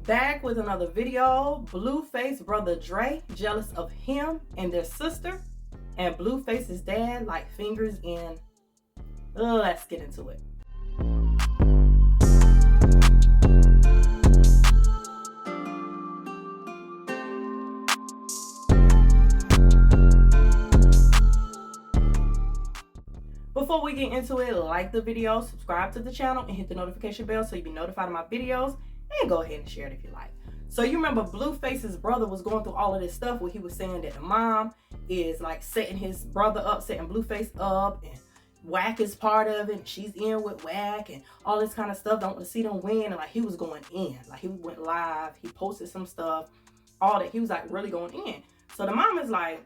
Back with another video. Blueface brother Dre jealous of him and their sister, and Blueface's dad like fingers in. Let's get into it. Before we get into it, like the video, subscribe to the channel, and hit the notification bell so you be notified of my videos, and go ahead and share it if you like. So you remember Blueface's brother was going through all of this stuff where he was saying that the mom is like setting his brother up, setting Blueface up, and Whack is part of it, and she's in with Whack and all this kind of stuff. Don't want to see them win, and like he was going in. Like he went live, he posted some stuff, all that. He was like really going in. So the mom is like,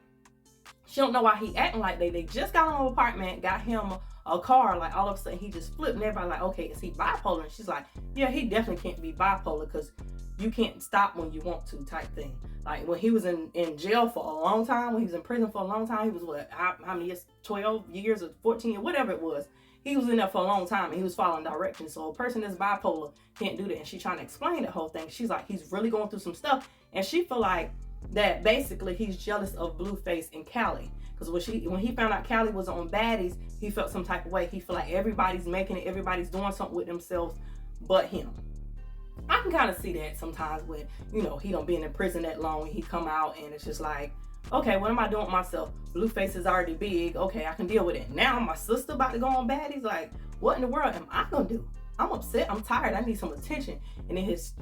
she don't know why he acting like they just got him an apartment, got him a car, like all of a sudden he just flipped, and everybody like, okay, is he bipolar? And she's like, yeah, he definitely can't be bipolar because you can't stop when you want to type thing. Like when he was in jail for a long time, when he was in prison for a long time, he was what, how many years, 12 years or 14 or whatever it was. He was in there for a long time and he was following directions. So a person that's bipolar can't do that. And she's trying to explain the whole thing. She's like, he's really going through some stuff. And she feel like that basically he's jealous of Blueface and Callie. Because when he found out Callie was on Baddies, he felt some type of way. He feel like everybody's making it, everybody's doing something with themselves but him. I can kind of see that sometimes when, you know, he don't been in prison that long and he come out and it's just like, okay, what am I doing with myself? Blueface is already big. Okay, I can deal with it. Now my sister about to go on Baddies. Like, what in the world am I gonna do? I'm upset. I'm tired. I need some attention. And then his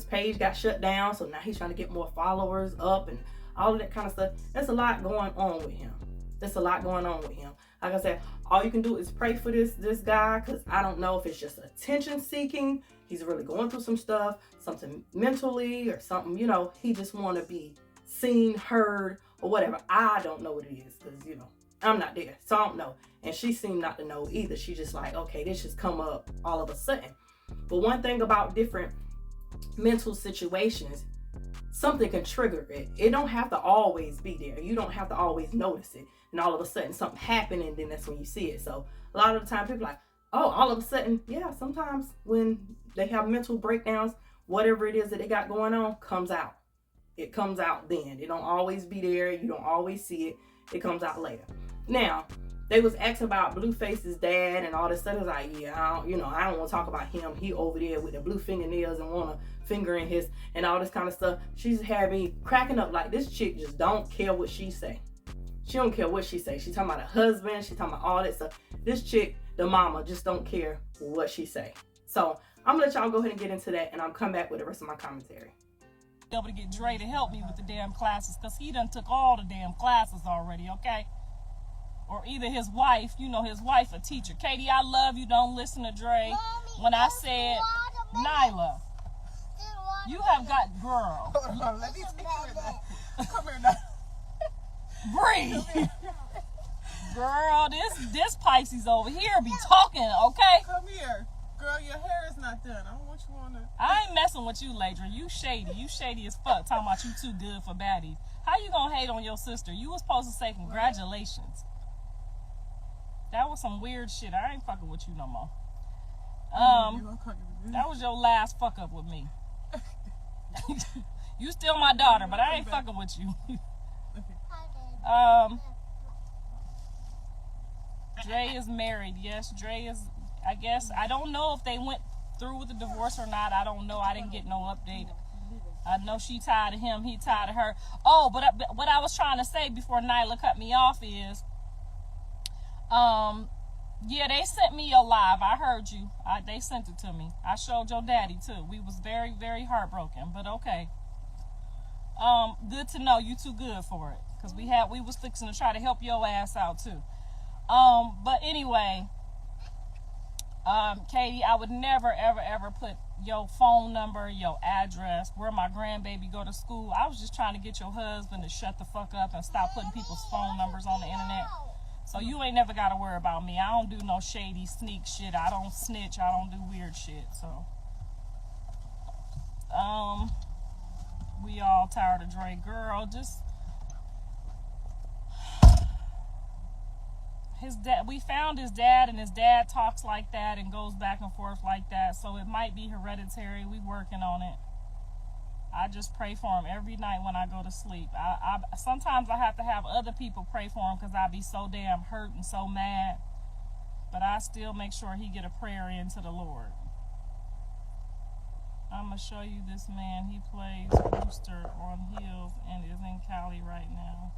page got shut down, so now he's trying to get more followers up and all of that kind of stuff. There's a lot going on with him. There's a lot going on with him. Like I said, all you can do is pray for this guy, because I don't know if it's just attention seeking. He's really going through some stuff, something mentally or something, you know, he just want to be seen, heard, or whatever. I don't know what it is, because, you know, I'm not there, so I don't know. And she seemed not to know either. She just like, okay, this just come up all of a sudden. But one thing about different mental situations, something can trigger it. It don't have to always be there. You don't have to always notice it. And all of a sudden something happened, and then that's when you see it. So a lot of the time people are like, oh, all of a sudden, yeah, sometimes when they have mental breakdowns, whatever it is that they got going on comes out. It comes out then. It don't always be there. You don't always see it. It comes out later. Now, they was asking about Blueface's dad and all this stuff. I was like, yeah, I don't want to talk about him. He over there with the blue fingernails and want to finger in his and all this kind of stuff. She's had me cracking up like this chick just don't care what she say. She don't care what she say. She talking about her husband. She talking about all that stuff. This chick, the mama, just don't care what she say. So I'm gonna let y'all go ahead and get into that, and I'll come back with the rest of my commentary. Able to get Dre to help me with the damn classes, because he done took all the damn classes already, okay? Or either his wife, you know, his wife a teacher. Katie, I love you. Don't listen to Dre. Mommy, when I said, Nyla, you have got, girl. Hold on, let me take care of that. Come here now. Breathe. Girl, this Pisces over here be talking, okay? Come here. Girl, your hair is not done. I don't want you on the... I ain't messing with you, Ladra. You shady. You shady as fuck. Talking about you too good for baddies. How you gonna hate on your sister? You was supposed to say congratulations. That was some weird shit. I ain't fucking with you no more. That was your last fuck up with me. You still my daughter, but I ain't fucking with you. Dre is married. Yes, Dre is, I guess. I don't know if they went through with the divorce or not. I don't know. I didn't get no update. I know she tired of him. He tired of her. Oh, but what I was trying to say before Nyla cut me off is, yeah, they sent me your live. I heard you. They sent it to me. I showed your daddy too. We was very, very heartbroken, but okay. Good to know you too good for it, because we was fixing to try to help your ass out too. But anyway, Katie, I would never, ever, ever put your phone number, your address, where my grandbaby go to school. I was just trying to get your husband to shut the fuck up and stop putting people's phone numbers on the internet. So you ain't never got to worry about me. I don't do no shady sneak shit. I don't snitch. I don't do weird shit. So, we all tired of Dre. Girl, just... His dad, we found his dad, and his dad talks like that and goes back and forth like that. So it might be hereditary. We working on it. I just pray for him every night when I go to sleep. I sometimes I have to have other people pray for him because I be so damn hurt and so mad. But I still make sure he get a prayer into the Lord. I'm going to show you this man. He plays Rooster on Hills and is in Cali right now.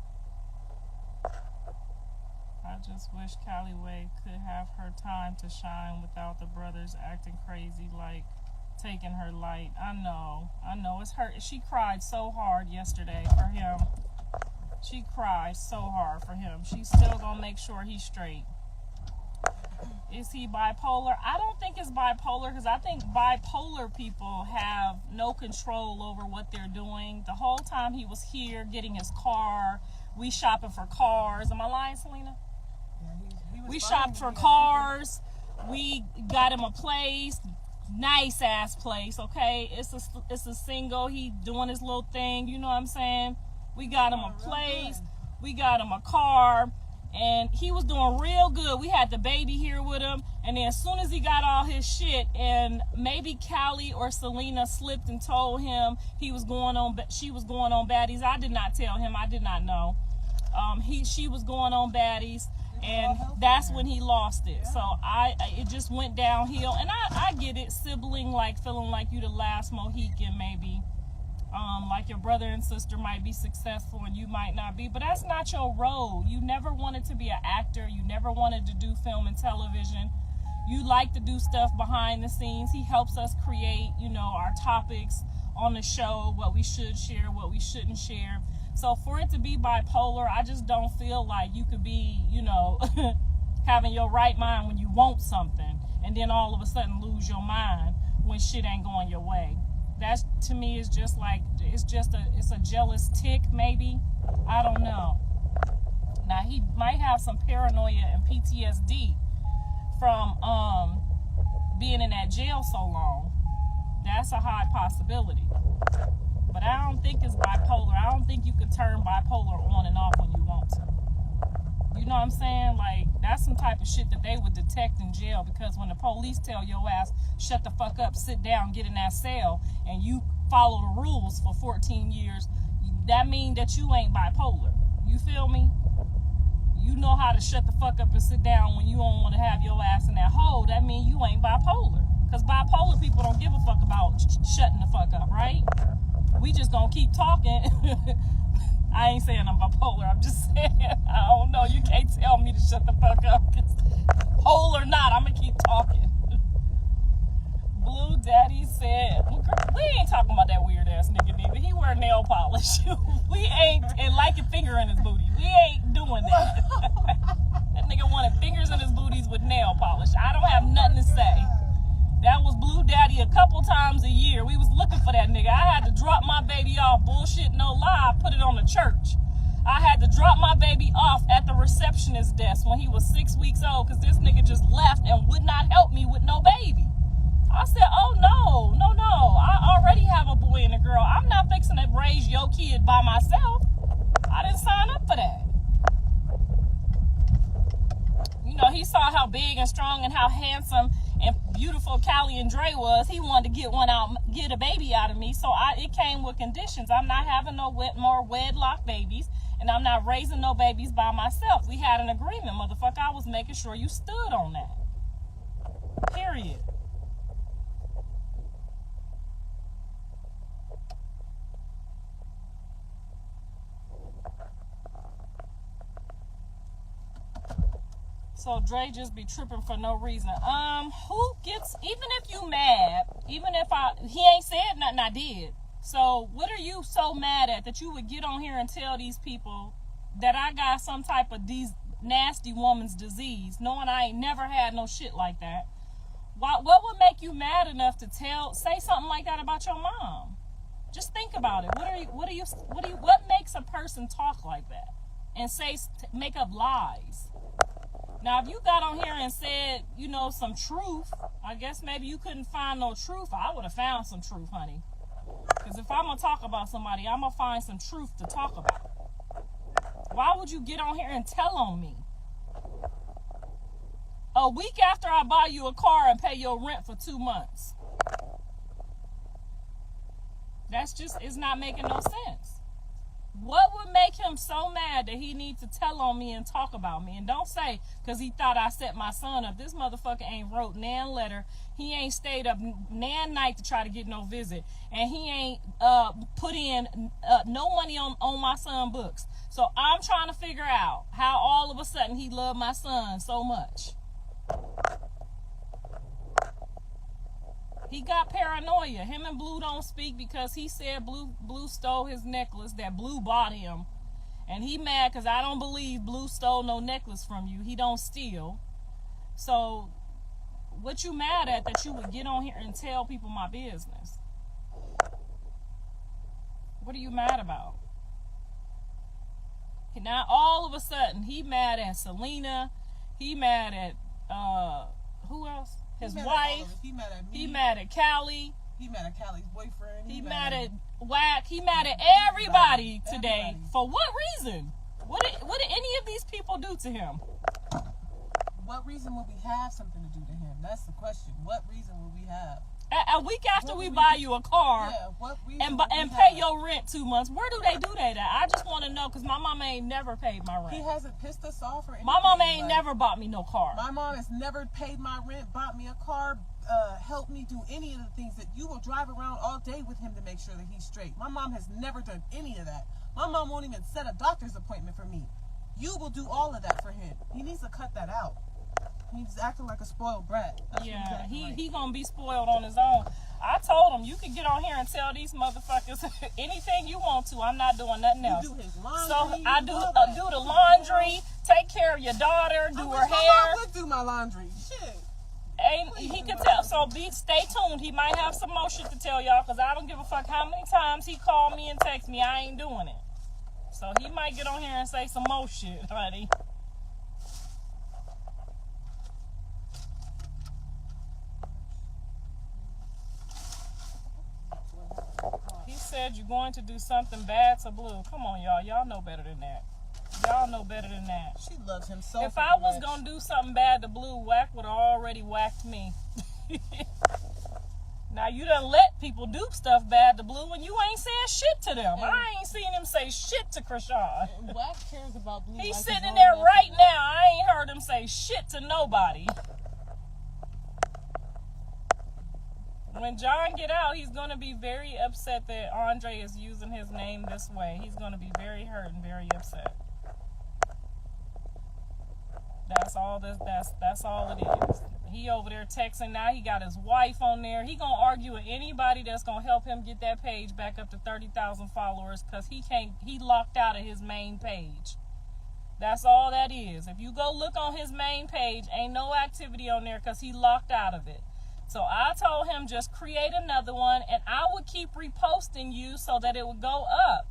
I just wish Cali Way could have her time to shine without the brothers acting crazy like taking her light. I know, it's hurt. She cried so hard yesterday for him. She cried so hard for him. She's still gonna make sure he's straight. Is he bipolar? I don't think it's bipolar, because I think bipolar people have no control over what they're doing. The whole time he was here getting his car, we shopping for cars. Am I lying, Selena? Yeah, we shopped for cars. We got him a place. Nice ass place, okay? It's a single. He doing his little thing, you know what I'm saying? We got him a place. We got him a car, and he was doing real good. We had the baby here with him, and then as soon as he got all his shit, and maybe Callie or Selena slipped and told him she was going on baddies. I did not tell him. I did not know. She was going on baddies. And that's when he lost it. So it just went downhill. And I get it, sibling, like feeling like you the last Mohican, maybe. Like your brother and sister might be successful and you might not be. But that's not your role. You never wanted to be an actor. You never wanted to do film and television. You like to do stuff behind the scenes. He helps us create, our topics on the show, what we should share, what we shouldn't share. So for it to be bipolar, I just don't feel like you could be, having your right mind when you want something, and then all of a sudden lose your mind when shit ain't going your way. That to me is just like, it's a jealous tick, maybe. I don't know. Now he might have some paranoia and PTSD from being in that jail so long. That's a high possibility. But I don't think it's bipolar. I don't think you can turn bipolar on and off when you want to. You know what I'm saying? Like, that's some type of shit that they would detect in jail, because when the police tell your ass, shut the fuck up, sit down, get in that cell, and you follow the rules for 14 years, that means that you ain't bipolar. You feel me? You know how to shut the fuck up and sit down when you don't want to have your ass in that hole. That means you ain't bipolar. Because bipolar people don't give a fuck about shutting the fuck up, right? We just gonna keep talking. I ain't saying I'm bipolar. I'm just saying, I don't know. You can't tell me to shut the fuck up. Whole or not, I'm gonna keep talking. Blue Daddy said, we ain't talking about that weird ass nigga neither. He wear nail polish. We ain't, and like a finger in his booty. We ain't doing that. That nigga wanted fingers in his booties with nail polish. I don't have nothing to say. That was Blue Daddy a couple times a year. We was looking for that nigga. I had to drop my baby off, bullshit, no lie, put it on the church. I had to drop my baby off at the receptionist desk when he was 6 weeks old, because this nigga just left and would not help me with no baby. I said, oh no, I already have a boy and a girl. I'm not fixing to raise your kid by myself. I didn't sign up for that. He saw how big and strong and how handsome and beautiful Callie and Dre was. He wanted to get a baby out of me. So it came with conditions. I'm not having no more wedlock babies, and I'm not raising no babies by myself. We had an agreement, motherfucker. I was making sure you stood on that. Period. So Dre just be tripping for no reason. Who gets, even if you mad, even if he ain't said nothing, I did. So what are you so mad at that you would get on here and tell these people that I got some type of nasty woman's disease, knowing I ain't never had no shit like that? What would make you mad enough to say something like that about your mom? Just think about it. What makes a person talk like that and make up lies? Now, if you got on here and said, some truth, I guess maybe you couldn't find no truth. I would have found some truth, honey. Because if I'm going to talk about somebody, I'm going to find some truth to talk about. Why would you get on here and tell on me? A week after I buy you a car and pay your rent for 2 months. It's not making no sense. What would make him so mad that he needs to tell on me and talk about me? And don't say, because he thought I set my son up. This motherfucker ain't wrote nan letter. He ain't stayed up nan night to try to get no visit. And he ain't put in no money on my son books. So I'm trying to figure out how all of a sudden he loved my son so much. He got paranoia. Him and Blue don't speak because he said Blue stole his necklace that Blue bought him. And he mad because I don't believe Blue stole no necklace from you. He don't steal. So what you mad at that you would get on here and tell people my business? What are you mad about? Now all of a sudden he mad at Selena. He mad at who else? His wife. He mad at me. He mad at Callie. He mad at Callie's boyfriend. He mad at Wack. He mad at everybody today. For what reason? What did any of these people do to him? What reason would we have something to do to him? That's the question. What reason would we have? A week after we buy you a car and pay your rent 2 months, where do they do that at? I just want to know because my mama ain't never paid my rent. He hasn't pissed us off or anything. My mama ain't never bought me no car. My mom has never paid my rent, bought me a car, helped me do any of the things that you will drive around all day with him to make sure that he's straight. My mom has never done any of that. My mom won't even set a doctor's appointment for me. You will do all of that for him. He needs to cut that out. He's acting like a spoiled brat. That's yeah, he gonna be spoiled on his own. I told him you can get on here and tell these motherfuckers anything you want to. I'm not doing nothing else. You do his laundry, so I do the laundry, take care of your daughter, do her hair. I would do my laundry. Shit. And he could tell. So stay tuned. He might have some more shit to tell y'all because I don't give a fuck how many times he called me and text me. I ain't doing it. So he might get on here and say some more shit, honey. Said you're going to do something bad to Blue. Come on, y'all. Y'all know better than that. Y'all know better than that. She loves him so much. If I was going to do something bad to Blue, Wack would have already whacked me. Now, you done let people do stuff bad to Blue and you ain't saying shit to them. I ain't seen him say shit to Krishan. Wack cares about Blue. He's sitting in there right now. I ain't heard him say shit to nobody. When John get out, he's going to be very upset that Andre is using his name this way. He's going to be very hurt and very upset. That's all it is. He over there texting now. He got his wife on there. He going to argue with anybody that's going to help him get that page back up to 30,000 followers because he locked out of his main page. That's all that is. If you go look on his main page, ain't no activity on there because he locked out of it. So I told him just create another one and I would keep reposting you so that it would go up.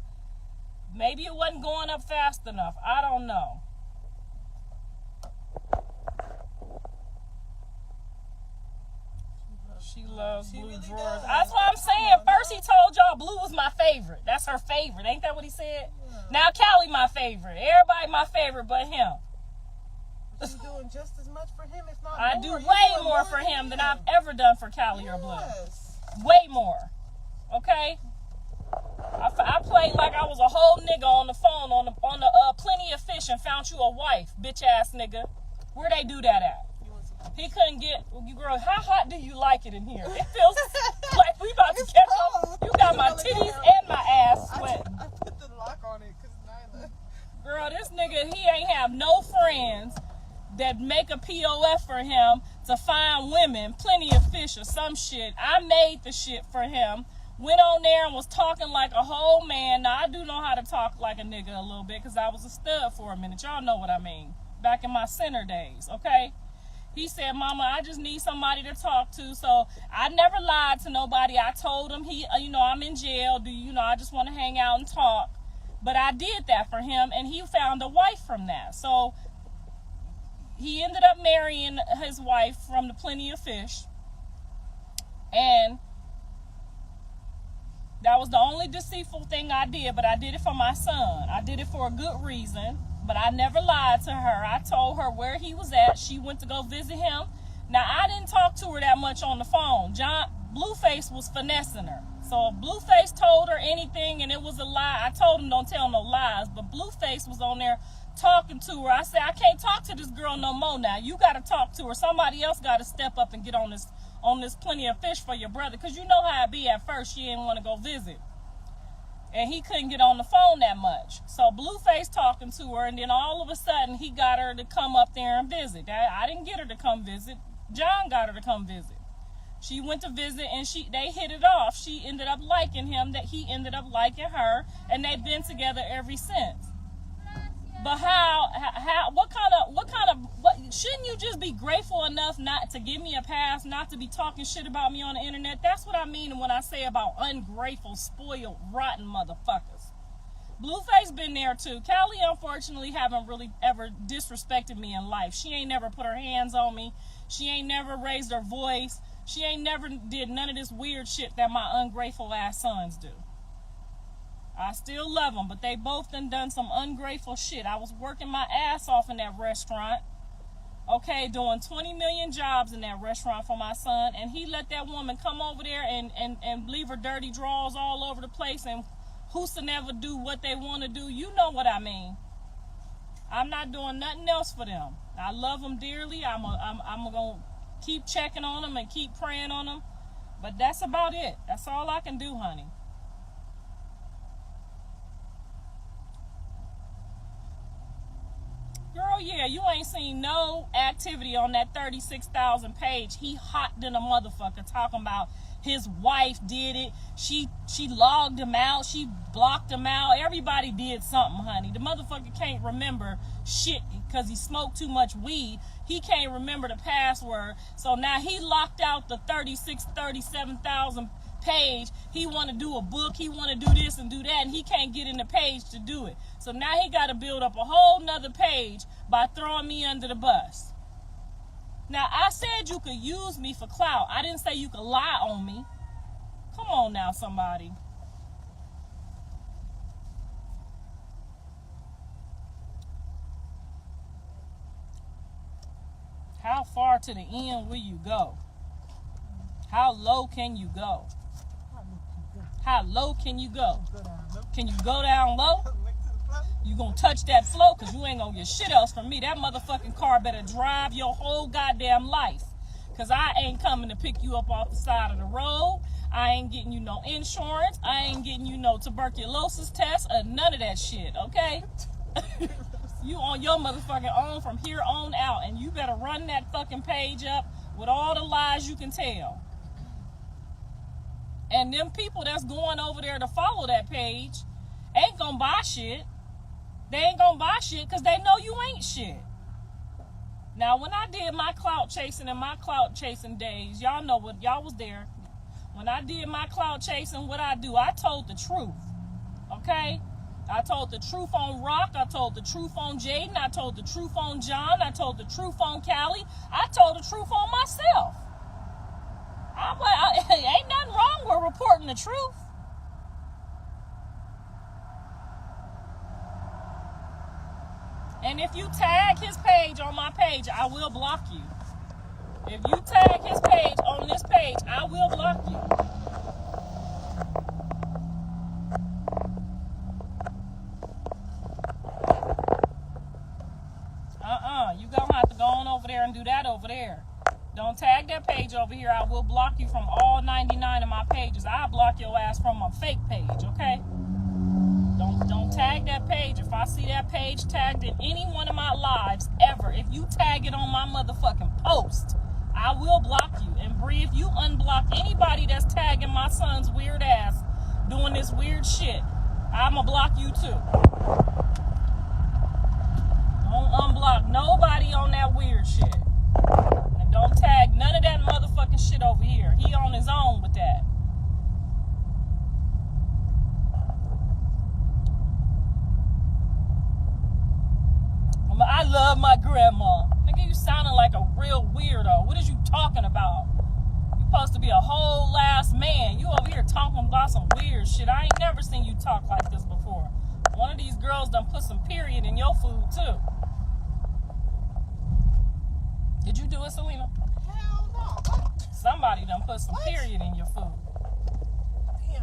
Maybe it wasn't going up fast enough. I don't know. She loves Blue really drawers. does. That's what I'm saying. First he told y'all Blue was my favorite. That's her favorite. Ain't that what he said? Yeah. Now Callie my favorite. Everybody my favorite but him. You're doing just as much for him, if not I more. do way more for him than I've ever done for Callie or Blue. Way more. Okay? I played like I was a whole nigga on the phone on the Plenty of Fish and found you a wife, bitch ass nigga. Where they do that at? He couldn't get you, girl. How hot do you like it in here? It feels like we about to catch up. You got my titties and my ass sweating. I put the lock on it because Nyla. Girl, this nigga, he ain't have no friends that make a POF for him to find women, Plenty of Fish or some shit. I made the shit for him. Went on there and was talking like a whole man. Now, I do know how to talk like a nigga a little bit because I was a stud for a minute. Y'all know what I mean. Back in my center days, okay? He said, Mama, I just need somebody to talk to. So I never lied to nobody. I told him, I'm in jail. I just want to hang out and talk. But I did that for him, and he found a wife from that. So he ended up marrying his wife from the Plenty of Fish. And that was the only deceitful thing I did, but I did it for my son. I did it for a good reason, but I never lied to her. I told her where he was at. She went to go visit him. Now, I didn't talk to her that much on the phone. Blueface was finessing her. So if Blueface told her anything and it was a lie, I told him don't tell no lies. But Blueface was on there talking to her. I said, I can't talk to this girl no more now. You got to talk to her. Somebody else got to step up and get on this plenty of fish for your brother. Because you know how it be at first. She didn't want to go visit. And he couldn't get on the phone that much. So Blueface talking to her, and then all of a sudden he got her to come up there and visit. I didn't get her to come visit. John got her to come visit. She went to visit, and they hit it off. She ended up liking him, that he ended up liking her, and they've been together ever since. But what shouldn't you just be grateful enough not to give me a pass, not to be talking shit about me on the internet? That's what I mean when I say about ungrateful, spoiled, rotten motherfuckers. Blueface been there too. Callie, unfortunately, haven't really ever disrespected me in life. She ain't never put her hands on me. She ain't never raised her voice. She ain't never did none of this weird shit that my ungrateful ass sons do. I still love them, but they both done some ungrateful shit. I was working my ass off in that restaurant, okay, doing 20 million jobs in that restaurant for my son, and he let that woman come over there and leave her dirty drawers all over the place, and whosoever do what they want to do. You know what I mean. I'm not doing nothing else for them. I love them dearly. I'm going to keep checking on them and keep praying on them, but that's about it. That's all I can do, honey. Girl, yeah, you ain't seen no activity on that 36,000 page. He hot than a motherfucker talking about his wife did it. She logged him out. She blocked him out. Everybody did something, honey. The motherfucker can't remember shit because he smoked too much weed. He can't remember the password. So now he locked out the 37,000 page. He want to do a book. He want to do this and do that, and he can't get in the page to do it. So now he got to build up a whole nother page by throwing me under the bus. Now, I said you could use me for clout. I didn't say you could lie on me. Come on now, somebody. How far to the end will you go? How low can you go? How low can you go? Can you go down low? You gonna touch that floor, because you ain't gonna get shit else from me. That motherfucking car better drive your whole goddamn life, because I ain't coming to pick you up off the side of the road. I ain't getting you no insurance. I ain't getting you no tuberculosis test or none of that shit, okay? You on your motherfucking own from here on out, and you better run that fucking page up with all the lies you can tell. And them people that's going over there to follow that page ain't gonna buy shit. They ain't gonna buy shit because they know you ain't shit. Now, when I did my clout chasing in my clout chasing days, y'all know what, y'all was there. When I did my clout chasing, what I do, I told the truth, okay? I told the truth on Rock. I told the truth on Jaden. I told the truth on John. I told the truth on Callie. I told the truth on myself. Ain't nothing wrong with reporting the truth. And if you tag his page on my page, I will block you. If you tag his page on this page, I will block you. You gonna have to go on over there and do that over there. Don't tag that page over here. I will block you from all 99 of my pages. I'll block your ass from a fake page, okay? Don't tag that page. If I see that page tagged in any one of my lives ever, if you tag it on my motherfucking post, I will block you. And Bree, if you unblock anybody that's tagging my son's weird ass doing this weird shit, I'ma block you too. Don't unblock nobody on that weird shit. And don't tag none of that motherfucking shit over here. He on his own with that. I love my grandma. Nigga, you sounding like a real weirdo. What is you talking about? You supposed to be a whole ass man. You over here talking about some weird shit. I ain't never seen you talk like this before. One of these girls done put some period in your food too. Did you do it, Selena? Hell no. Somebody done put some period in your food. Damn,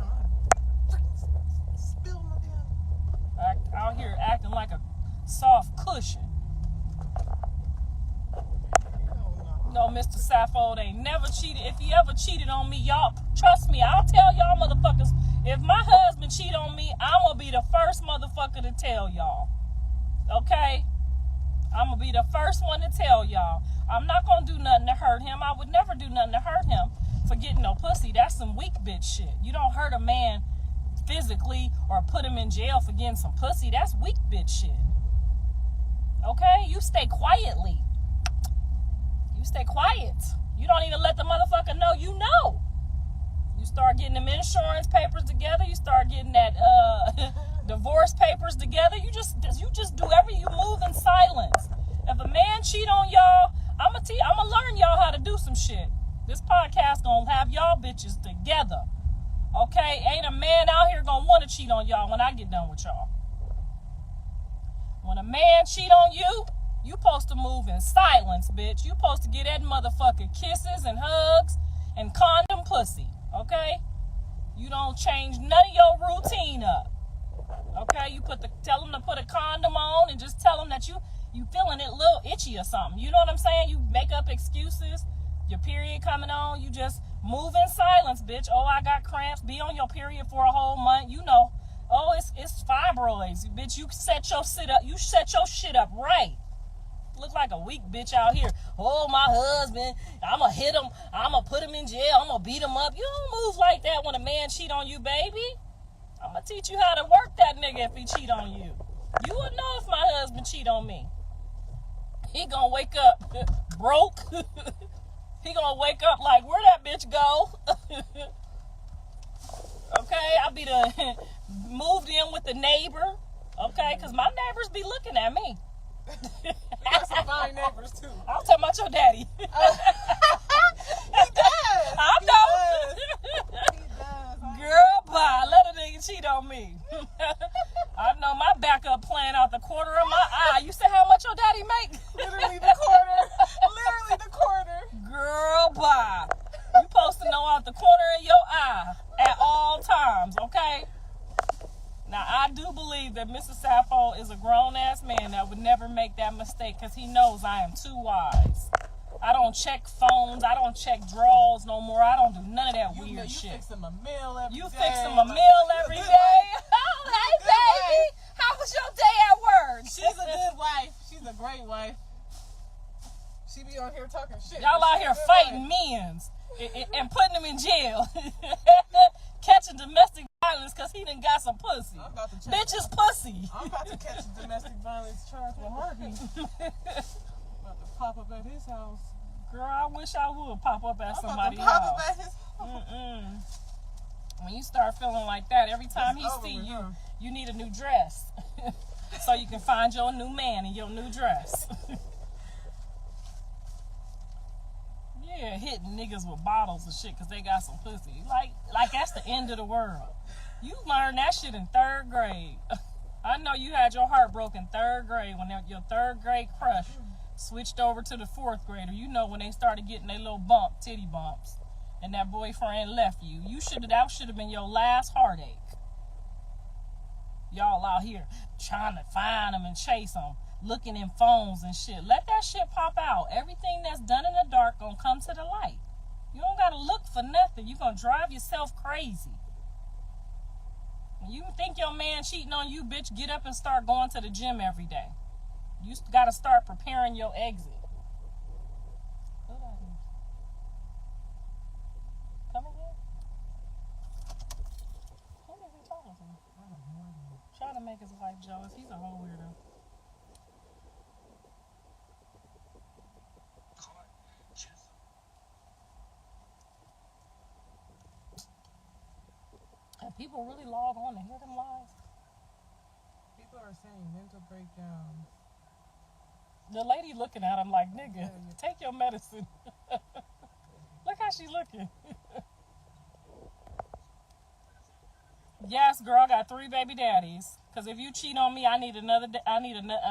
Sappho ain't never cheated. If he ever cheated on me, y'all, trust me, I'll tell y'all motherfuckers, if my husband cheat on me, I'm going to be the first motherfucker to tell y'all. Okay? I'm going to be the first one to tell y'all. I'm not going to do nothing to hurt him. I would never do nothing to hurt him for getting no pussy. That's some weak bitch shit. You don't hurt a man physically or put him in jail for getting some pussy. That's weak bitch shit. Okay? You stay quietly. You stay quiet. You don't even let the motherfucker know you know. You start getting them insurance papers together. You start getting that divorce papers together. You just do everything. You move in silence. If a man cheat on y'all, I'm gonna learn y'all how to do some shit. This podcast gonna have y'all bitches together. Okay? Ain't a man out here gonna want to cheat on y'all when I get done with y'all. When a man cheat on you, you supposed to move in silence, bitch. You supposed to get that motherfucker kisses and hugs and condom pussy, okay? You don't change none of your routine up, okay? You tell him to put a condom on and just tell him that you feeling it a little itchy or something. You know what I'm saying? You make up excuses. Your period coming on, you just move in silence, bitch. Oh, I got cramps. Be on your period for a whole month. You know. Oh, it's fibroids, bitch. You set your shit up. You set your shit up right. Look like a weak bitch out here. Oh, my husband, I'ma hit him. I'ma put him in jail. I'ma beat him up. You don't move like that when a man cheat on you, baby. I'ma teach you how to work that nigga if he cheat on you. You would know if my husband cheat on me. He gonna wake up broke. He gonna wake up like, where that bitch go? Okay, I be moved in with the neighbor. Okay, because my neighbors be looking at me. We got some fine neighbors too. I'm talking about your daddy. He does. I know. He does. Girl, bye. Let a nigga cheat on me. I know my backup playing out the corner of my eye. You say how much your daddy make? Literally the quarter. Literally the quarter. Girl, bye. You supposed to know out the corner of your eye at all times, okay? Now, I do believe that Mr. Sappho is a grown-ass man that would never make that mistake because he knows I am too wise. I don't check phones. I don't check drawers no more. I don't do none of that weird shit. You fix him a meal every day. You fix him a meal every day. Oh, hey, baby. How was your day at work? She's a good wife. She's a great wife. She be on here talking shit. Y'all out here fighting men's and putting them in jail. Catching domestic violence because he done got some pussy. Bitch is pussy. I'm about to catch a domestic violence charge with Harvey. About to pop up at his house. Girl, I wish I would pop up at somebody's house. Pop up at his house. When you start feeling like that, every time he see you, you need a new dress. So you can find your new man in your new dress. Yeah, hitting niggas with bottles and shit because they got some pussy. Like that's the end of the world. You learned that shit in 3rd grade. I know you had your heart broken 3rd grade when your 3rd grade crush switched over to the 4th grader. You know when they started getting their little titty bumps, and that boyfriend left you. That should have been your last heartache. Y'all out here trying to find them and chase them, looking in phones and shit. Let that shit pop out. Everything that's done in the dark gonna come to the light. You don't gotta look for nothing. You gonna drive yourself crazy. When you think your man cheating on you, bitch, get up and start going to the gym every day. You gotta start preparing your exit. Come again? Who is he talking to? Trying to make his wife jealous. He's a whole weirdo. And people really log on to hear them lies. People are saying mental breakdowns. The lady looking at him like, nigga, take your medicine. Look how she looking. Yes, girl, I got 3 baby daddies. Because if you cheat on me, I need a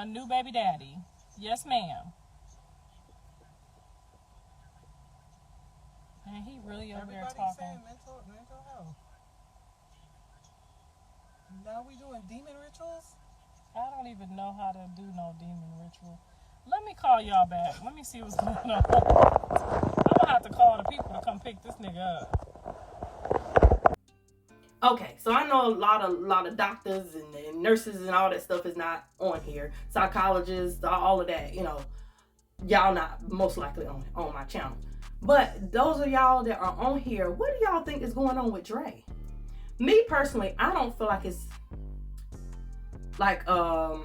new baby daddy. Yes, ma'am. And he really over there talking. Everybody's saying mental health. Now we doing demon rituals? I don't even know how to do no demon ritual. Let me call y'all back. Let me see what's going on. I'm gonna to call the people to come pick this nigga up. Okay, so I know a lot of doctors and nurses and all that stuff is not on here. Psychologists, all of that, you know, y'all not most likely on my channel. But those of y'all that are on here, what do y'all think is going on with Dre? Me personally, I don't feel like it's like a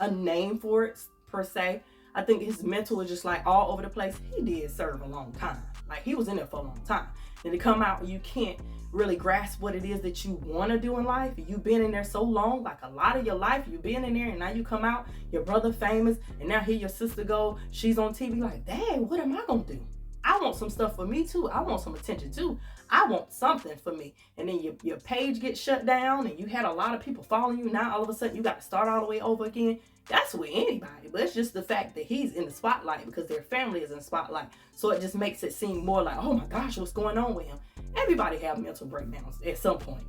name for it per se. I think his mental is just like all over the place. He did serve a long time. Like, he was in there for a long time. And to come out, you can't really grasp what it is that you want to do in life. You've been in there so long, like a lot of your life, you've been in there, and now you come out, your brother famous, and now here your sister go, she's on TV, like, dang, what am I gonna do? I want some stuff for me too. I want some attention too. I want something for me. And then your page gets shut down, and you had a lot of people following you. Now all of a sudden you got to start all the way over again. That's with anybody, but it's just the fact that he's in the spotlight because their family is in the spotlight. So it just makes it seem more like, oh my gosh, what's going on with him? Everybody have mental breakdowns at some point.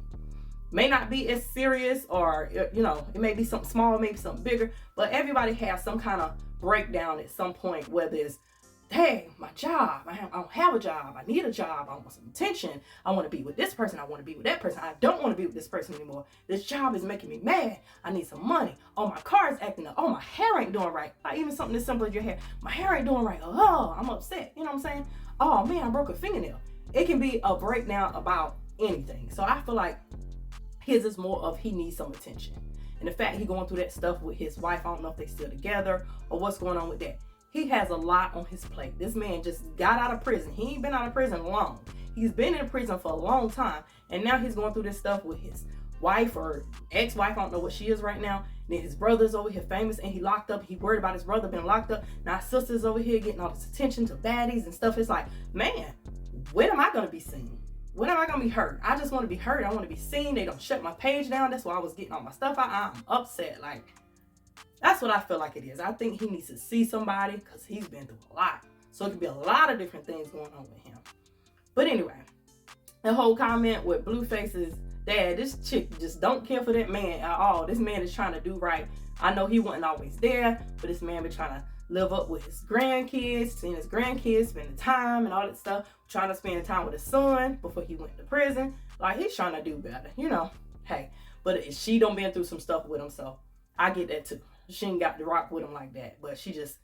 May not be as serious, or, you know, it may be something small, maybe something bigger, but everybody has some kind of breakdown at some point, whether it's, hey, my job, I don't have a job, I need a job, I want some attention, I want to be with this person, I want to be with that person, I don't want to be with this person anymore, this job is making me mad, I need some money, oh, my car is acting up, oh, my hair ain't doing right, like even something as simple as your hair, my hair ain't doing right, oh, I'm upset, you know what I'm saying, oh man, I broke a fingernail. It can be a breakdown about anything. So I feel like his is more of he needs some attention. And the fact he going through that stuff with his wife, I don't know if they still together or what's going on with that. He has a lot on his plate. This man just got out of prison. He ain't been out of prison long. He's been in prison for a long time. And now he's going through this stuff with his wife or ex-wife. I don't know what she is right now. Then his brother's over here famous and he locked up. He worried about his brother being locked up. Now his sister's over here getting all this attention to baddies and stuff. It's like, man, when am I going to be seen? When am I going to be heard? I just want to be heard. I want to be seen. They don't shut my page down. That's why I was getting all my stuff out. I'm upset. Like, that's what I feel like it is. I think he needs to see somebody because he's been through a lot. So it could be a lot of different things going on with him. But anyway, the whole comment with Blueface's dad, this chick just don't care for that man at all. This man is trying to do right. I know he wasn't always there, but this man been trying to live up with his grandkids, seeing his grandkids, spending time and all that stuff, trying to spend time with his son before he went to prison. Like, he's trying to do better, you know. Hey, but she done been through some stuff with him, so I get that too. She ain't got to rock with him like that, but she just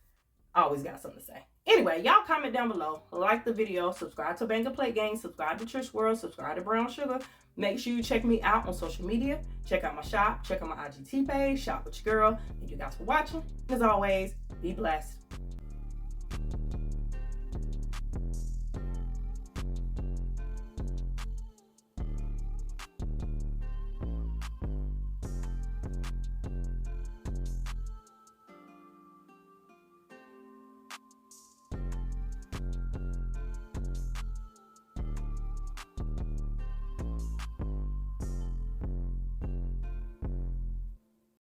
always got something to say. Anyway, y'all comment down below, like the video, subscribe to Banger Plate Gang, subscribe to Trish World, subscribe to Brown Sugar. Make sure you check me out on social media. Check out my shop, check out my IGT page, shop with your girl. Thank you guys for watching. As always, be blessed.